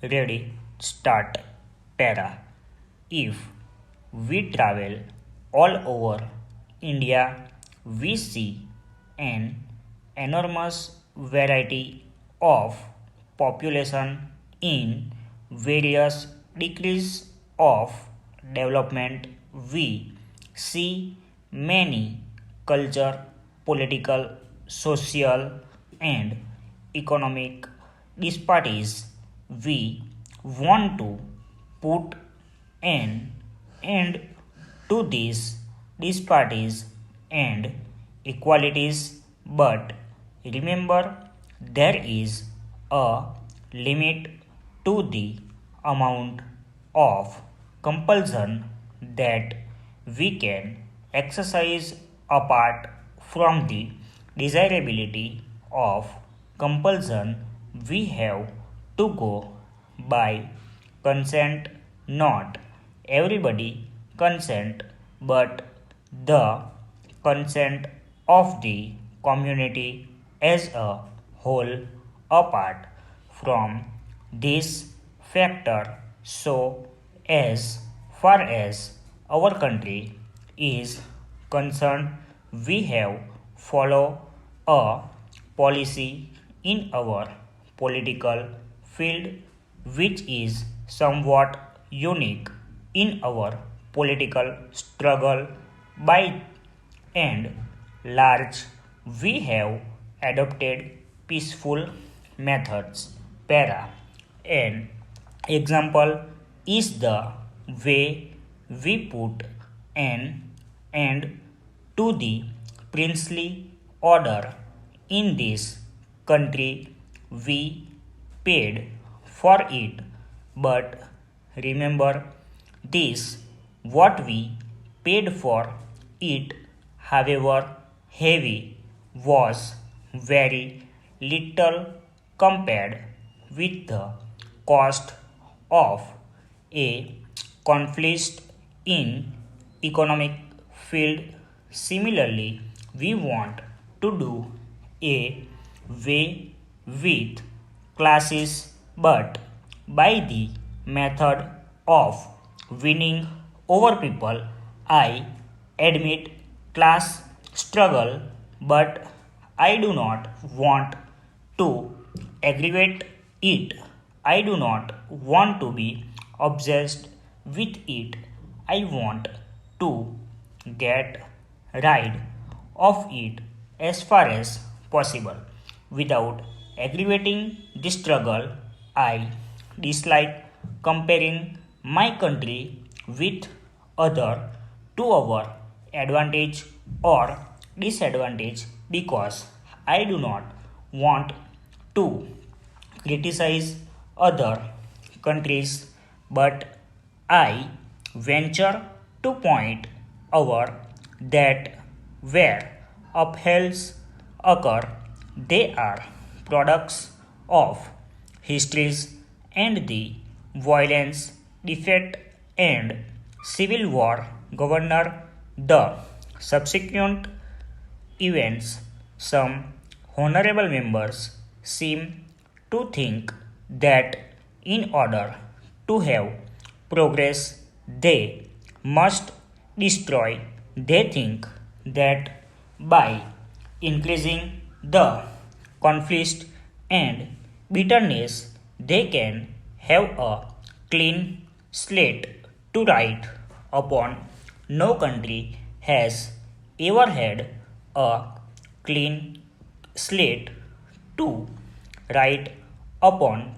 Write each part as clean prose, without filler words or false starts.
Ready, start, para. If we travel all over India, we see an enormous variety of population in various degrees of development. We see many culture, political, social, and economic disparities. We want to put an end to these disparities and equalities, but remember there is a limit to the amount of compulsion that we can exercise apart from the desirability of compulsion. We have to go by consent, not everybody consent, but the consent of the community as a whole. Apart from this factor, so as far as our country is concerned, we have follow a policy in our political field which is somewhat unique in our political struggle. By and large, we have adopted peaceful methods. Para. An example is the way we put an end to the princely order in this country. We paid for it, but remember this what we paid for it, however heavy, was very little compared with the cost of a conflict in economic field. Similarly, we want to do a way with classes, but by the method of winning over people. I admit class struggle, but I do not want to aggravate it. I do not want to be obsessed with it. I want to get rid of it as far as possible without aggravating the struggle. I dislike comparing my country with other to our advantage or disadvantage because I do not want to criticize other countries, but I venture to point out that where upheavals occur, they are products of histories and the violence, defeat, and civil war governor the subsequent events. Some honorable members seem to think that in order to have progress, they must destroy. They think that by increasing the conflict and bitterness, they can have a clean slate to write upon. No country has ever had a clean slate to write upon,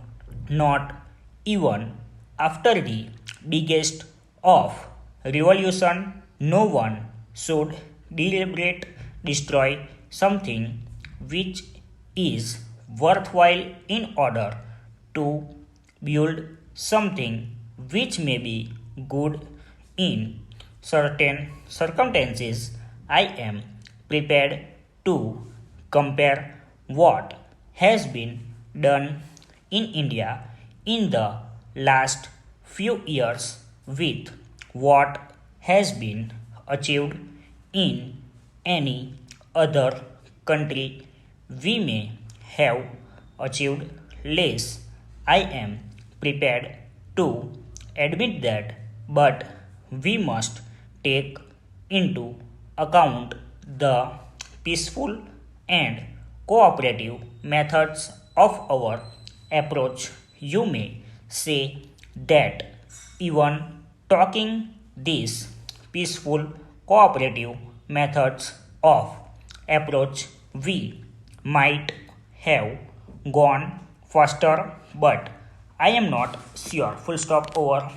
not even after the biggest of revolution. No one should deliberate destroy something which is worthwhile in order to build something which may be good in certain circumstances. I am prepared to compare what has been done in India in the last few years with what has been achieved in any other country. We may have achieved less. I am prepared to admit that, but we must take into account the peaceful and cooperative methods of our approach. You may say that even talking these peaceful cooperative methods of approach, we might have gone faster, but I am not sure. Full stop over.